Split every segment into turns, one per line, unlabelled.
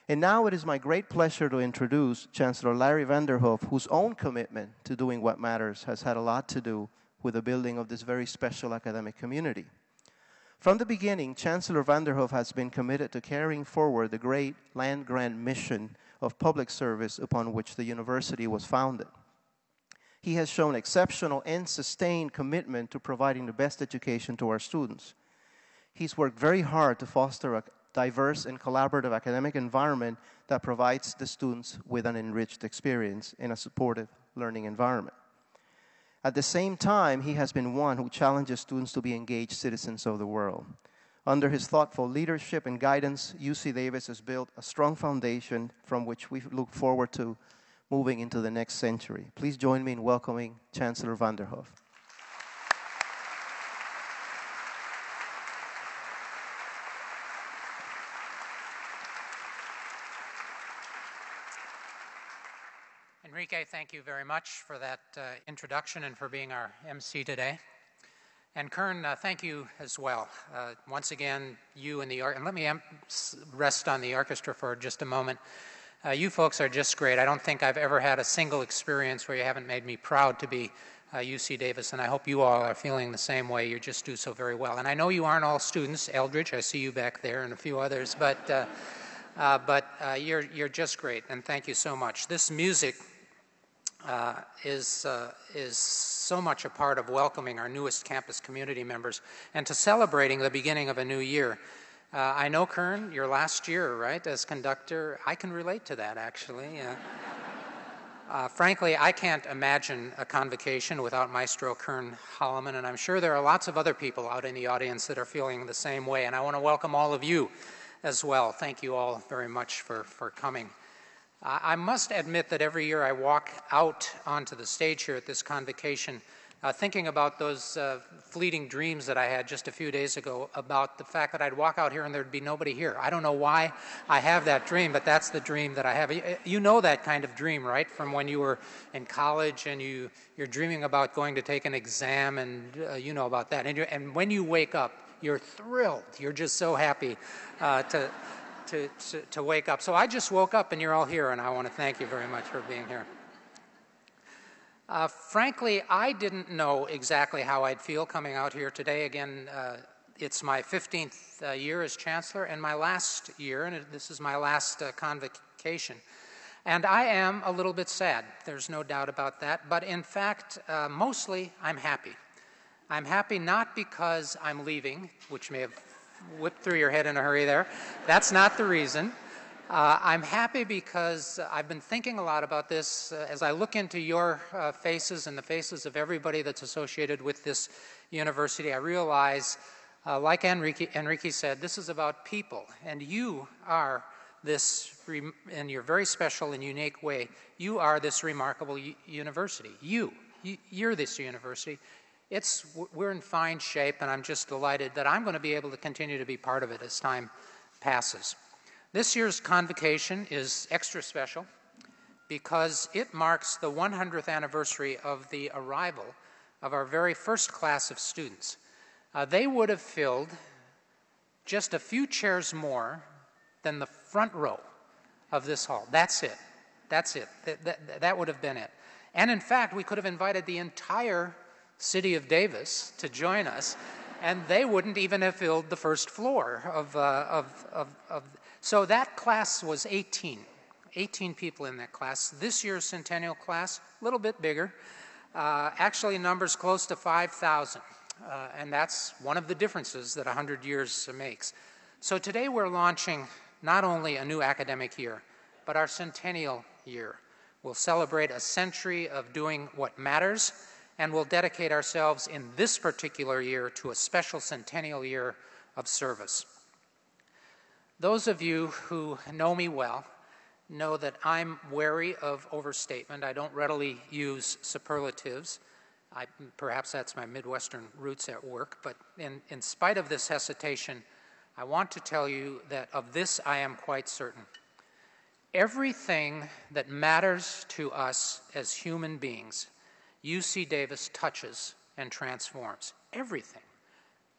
And now it is my great pleasure to introduce Chancellor Larry Vanderhoef, whose own commitment to doing what matters has had a lot to do with the building of this very special academic community. From the beginning, Chancellor Vanderhoef has been committed to carrying forward the great land-grant mission of public service upon which the university was founded. He has shown exceptional and sustained commitment to providing the best education to our students. He's worked very hard to foster a diverse and collaborative academic environment that provides the students with an enriched experience in a supportive learning environment. At the same time, he has been one who challenges students to be engaged citizens of the world. Under his thoughtful leadership and guidance, UC Davis has built a strong foundation from which we look forward to moving into the next century. Please join me in welcoming Chancellor Vanderhoef.
Enrique, thank you very much for that introduction and for being our MC today. And Kern, thank you as well. Once again, you and the and let me rest on the orchestra for just a moment. You folks are just great. I don't think I've ever had a single experience where you haven't made me proud to be UC Davis, and I hope you all are feeling the same way. You just do so very well. And I know you aren't all students. Eldridge, I see you back there, and a few others, but you're just great, and thank you so much. This music is so much a part of welcoming our newest campus community members and to celebrating the beginning of a new year. I know, Kern, your last year, right, as conductor, I can relate to that, actually. Frankly, I can't imagine a convocation without Maestro Kern Holloman, and I'm sure there are lots of other people out in the audience that are feeling the same way, and I want to welcome all of you as well. Thank you all very much for coming. I must admit that every year I walk out onto the stage here at this convocation thinking about those fleeting dreams that I had just a few days ago about the fact that I'd walk out here and there'd be nobody here. I don't know why I have that dream, but that's the dream that I have. You know that kind of dream, right, from when you were in college and you're dreaming about going to take an exam, and you know about that. And when you wake up, you're thrilled. You're just so happy to wake up. So I just woke up and you're all here, and I want to thank you very much for being here. Frankly, I didn't know exactly how I'd feel coming out here today. Again, it's my 15th year as Chancellor and my last year, and this is my last convocation. And I am a little bit sad. There's no doubt about that. But in fact, mostly I'm happy. I'm happy not because I'm leaving, which may have whipped through your head in a hurry there. That's not the reason. I'm happy because I've been thinking a lot about this. As I look into your faces and the faces of everybody that's associated with this university, I realize, like Enrique said, this is about people. And you are this, in your very special and unique way, you are this remarkable university. You're this university. We're in fine shape, and I'm just delighted that I'm going to be able to continue to be part of it as time passes. This year's convocation is extra special because it marks the 100th anniversary of the arrival of our very first class of students. They would have filled just a few chairs more than the front row of this hall. That's it. That's it. That would have been it. And in fact, we could have invited the entire city of Davis to join us, and they wouldn't even have filled the first floor so that class was 18 people in that class. This year's Centennial class, a little bit bigger, actually numbers close to 5,000, and that's one of the differences that 100 years makes. So today we're launching not only a new academic year, but our centennial year. We'll celebrate a century of doing what matters, and we'll dedicate ourselves in this particular year to a special centennial year of service. Those of you who know me well know that I'm wary of overstatement. I don't readily use superlatives. Perhaps that's my Midwestern roots at work, but in spite of this hesitation, I want to tell you that of this I am quite certain. Everything that matters to us as human beings, UC Davis touches and transforms. Everything.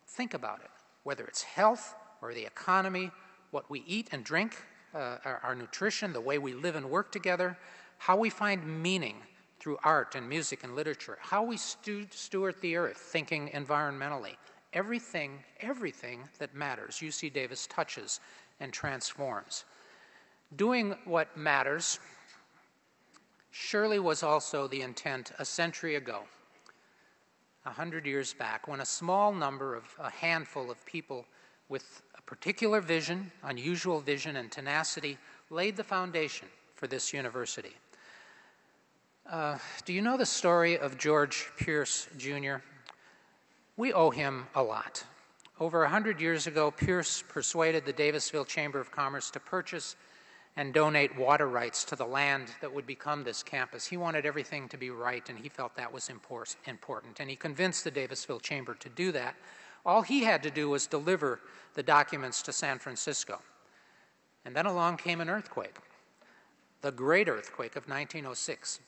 Think about it. Whether it's health or the economy, what we eat and drink, our nutrition, the way we live and work together, how we find meaning through art and music and literature, how we steward the earth, thinking environmentally. Everything that matters, UC Davis touches and transforms. Doing what matters surely was also the intent a century ago, 100 years back, when a handful of people with a particular vision, unusual vision, and tenacity laid the foundation for this university. Do you know the story of George Pierce, Jr.? We owe him a lot. Over 100 years ago, Pierce persuaded the Davisville Chamber of Commerce to purchase and donate water rights to the land that would become this campus. He wanted everything to be right, and he felt that was important. And he convinced the Davisville Chamber to do that. All he had to do was deliver the documents to San Francisco. And then along came an earthquake, the Great Earthquake of 1906.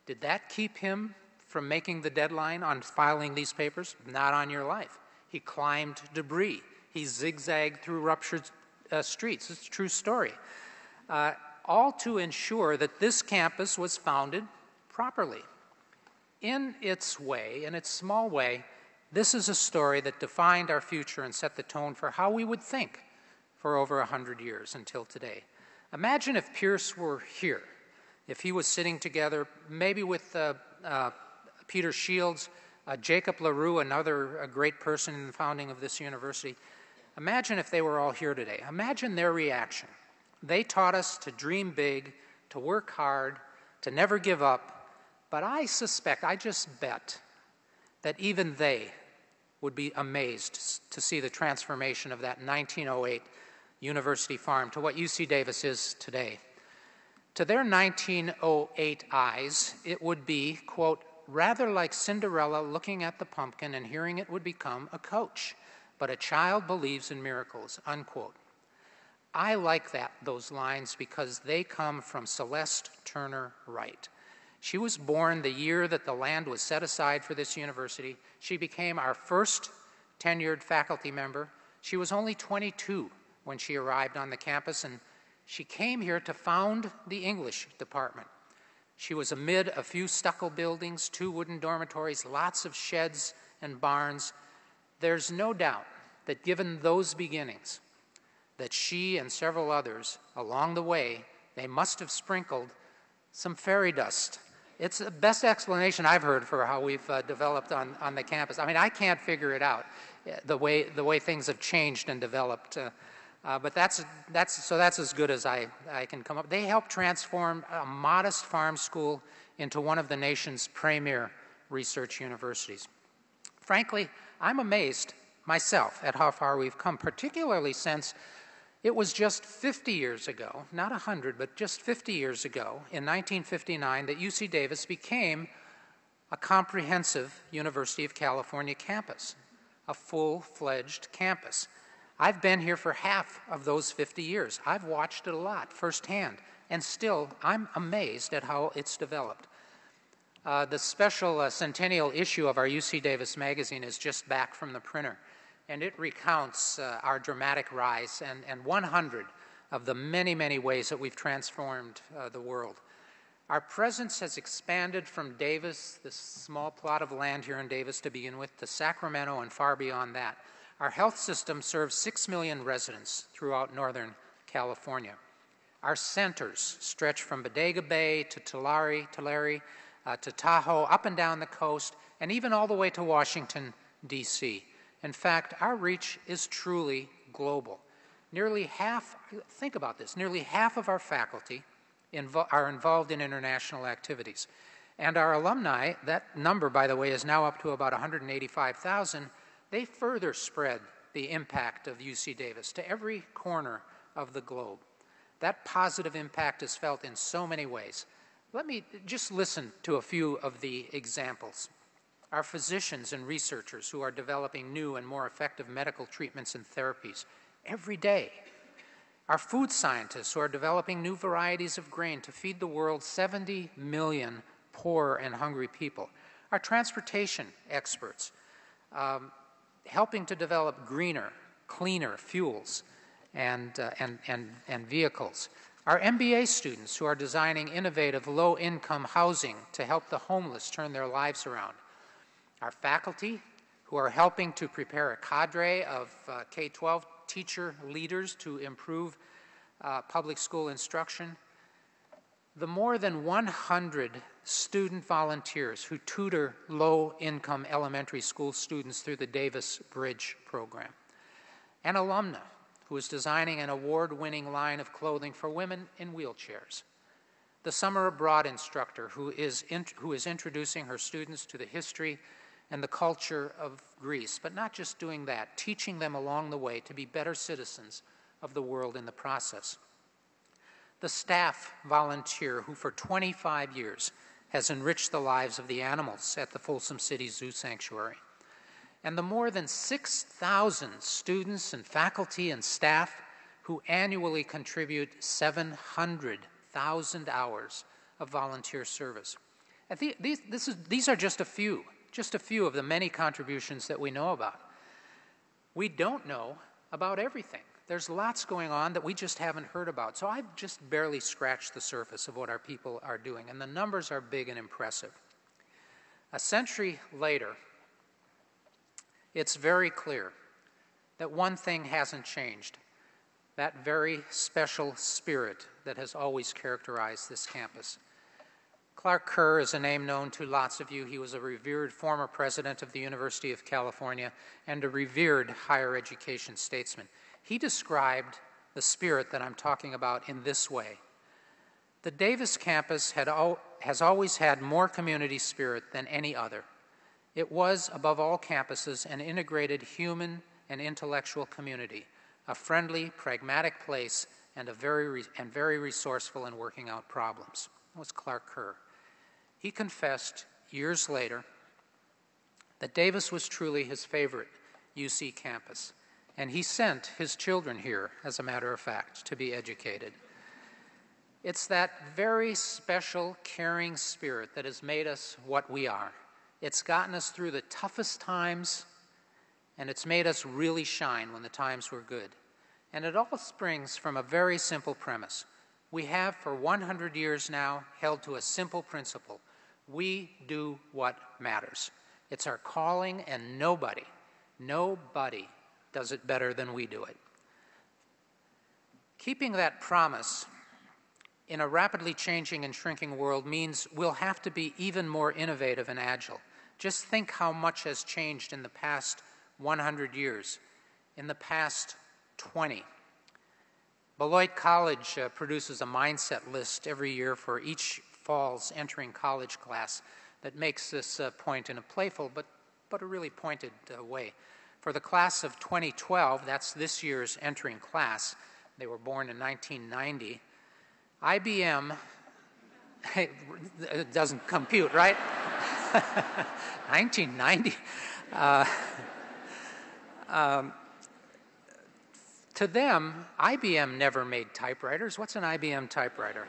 Did that keep him from making the deadline on filing these papers? Not on your life. He climbed debris. He zigzagged through ruptured streets. It's a true story. All to ensure that this campus was founded properly. In its way, in its small way, this is a story that defined our future and set the tone for how we would think for over 100 years until today. Imagine if Pierce were here, if he was sitting together, maybe with Peter Shields, Jacob LaRue, another great person in the founding of this university. Imagine if they were all here today. Imagine their reaction. They taught us to dream big, to work hard, to never give up. But I suspect, I just bet, that even they would be amazed to see the transformation of that 1908 university farm to what UC Davis is today. To their 1908 eyes, it would be, quote, rather like Cinderella looking at the pumpkin and hearing it would become a coach, but a child believes in miracles, unquote. I like those lines because they come from Celeste Turner Wright. She was born the year that the land was set aside for this university. She became our first tenured faculty member. She was only 22 when she arrived on the campus, and she came here to found the English department. She was amid a few stucco buildings, 2 wooden dormitories, lots of sheds and barns. There's no doubt that given those beginnings, that she and several others along the way, they must have sprinkled some fairy dust. It's the best explanation I've heard for how we've developed on the campus. I mean, I can't figure it out, the way things have changed and developed. But that's as good as I can come up. They helped transform a modest farm school into one of the nation's premier research universities. Frankly, I'm amazed myself at how far we've come, particularly since it was just 50 years ago, not 100, but just 50 years ago, in 1959, that UC Davis became a comprehensive University of California campus, a full-fledged campus. I've been here for half of those 50 years. I've watched it a lot firsthand, and still I'm amazed at how it's developed. The special centennial issue of our UC Davis magazine is just back from the printer, and it recounts our dramatic rise and 100 of the many, many ways that we've transformed the world. Our presence has expanded from Davis, this small plot of land here in Davis to begin with, to Sacramento and far beyond that. Our health system serves 6 million residents throughout Northern California. Our centers stretch from Bodega Bay to Tulare, to Tahoe, up and down the coast, and even all the way to Washington, D.C. In fact, our reach is truly global. Nearly half, think about this, nearly half of our faculty are involved in international activities. And our alumni, that number, by the way, is now up to about 185,000. They further spread the impact of UC Davis to every corner of the globe. That positive impact is felt in so many ways. Let me just listen to a few of the examples. Our physicians and researchers who are developing new and more effective medical treatments and therapies every day. Our food scientists who are developing new varieties of grain to feed the world's 70 million poor and hungry people. Our transportation experts helping to develop greener, cleaner fuels. and vehicles. Our MBA students who are designing innovative low-income housing to help the homeless turn their lives around. Our faculty who are helping to prepare a cadre of K-12 teacher leaders to improve public school instruction. The more than 100 student volunteers who tutor low-income elementary school students through the Davis Bridge program. An alumna who is designing an award-winning line of clothing for women in wheelchairs. The summer abroad instructor who is introducing her students to the history and the culture of Greece, but not just doing that, teaching them along the way to be better citizens of the world in the process. The staff volunteer who for 25 years has enriched the lives of the animals at the Folsom City Zoo Sanctuary. And the more than 6,000 students and faculty and staff who annually contribute 700,000 hours of volunteer service. These are just a few of the many contributions that we know about. We don't know about everything. There's lots going on that we just haven't heard about. So I've just barely scratched the surface of what our people are doing, and the numbers are big and impressive. A century later, it's very clear that one thing hasn't changed, that very special spirit that has always characterized this campus. Clark Kerr is a name known to lots of you. He was a revered former president of the University of California and a revered higher education statesman. He described the spirit that I'm talking about in this way. The Davis campus has always had more community spirit than any other. It was, above all campuses, an integrated human and intellectual community, a friendly, pragmatic place, and very resourceful in working out problems. That was Clark Kerr. He confessed years later that Davis was truly his favorite UC campus, and he sent his children here, as a matter of fact, to be educated. It's that very special, caring spirit that has made us what we are. It's gotten us through the toughest times, and it's made us really shine when the times were good. And it all springs from a very simple premise. We have, for 100 years now, held to a simple principle. We do what matters. It's our calling, and nobody does it better than we do it. Keeping that promise in a rapidly changing and shrinking world means we'll have to be even more innovative and agile. Just think how much has changed in the past 100 years, in the past 20. Beloit College produces a mindset list every year for each fall's entering college class that makes this point in a playful but a really pointed way. For the class of 2012, that's this year's entering class, they were born in 1990, IBM, it doesn't compute, right? 1990. To them, IBM never made typewriters. What's an IBM typewriter?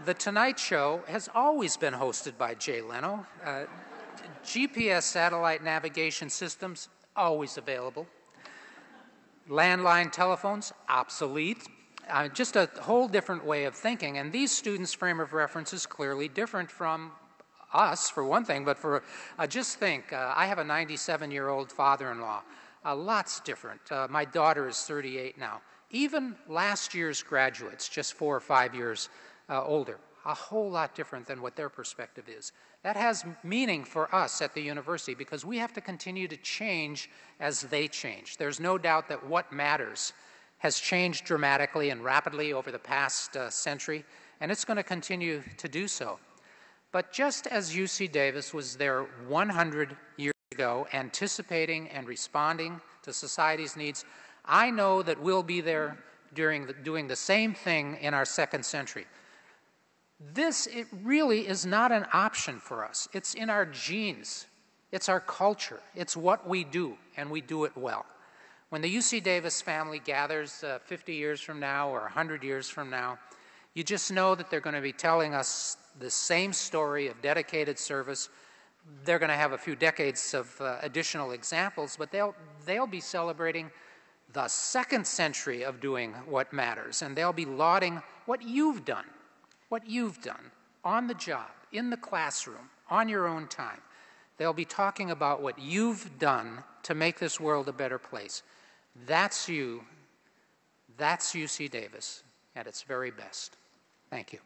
The Tonight Show has always been hosted by Jay Leno. GPS satellite navigation systems, always available. Landline telephones, obsolete. Just a whole different way of thinking. And these students' frame of reference is clearly different from us, for one thing, but for just think, I have a 97-year-old father-in-law. Lots different. My daughter is 38 now. Even last year's graduates, just 4 or 5 years older, a whole lot different than what their perspective is. That has meaning for us at the university because we have to continue to change as they change. There's no doubt that what matters has changed dramatically and rapidly over the past century, and it's going to continue to do so. But just as UC Davis was there 100 years ago, anticipating and responding to society's needs, I know that we'll be there doing the same thing in our second century. It really is not an option for us. It's in our genes. It's our culture. It's what we do, and we do it well. When the UC Davis family gathers 50 years from now or 100 years from now, you just know that they're going to be telling us the same story of dedicated service. They're going to have a few decades of additional examples, but they'll be celebrating the second century of doing what matters, and they'll be lauding what you've done on the job, in the classroom, on your own time. They'll be talking about what you've done to make this world a better place. That's you. That's UC Davis at its very best. Thank you.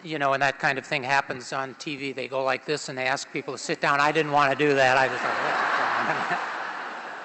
You know, when that kind of thing happens on TV, they go like this and they ask people to sit down. I didn't want to do that. I just thought,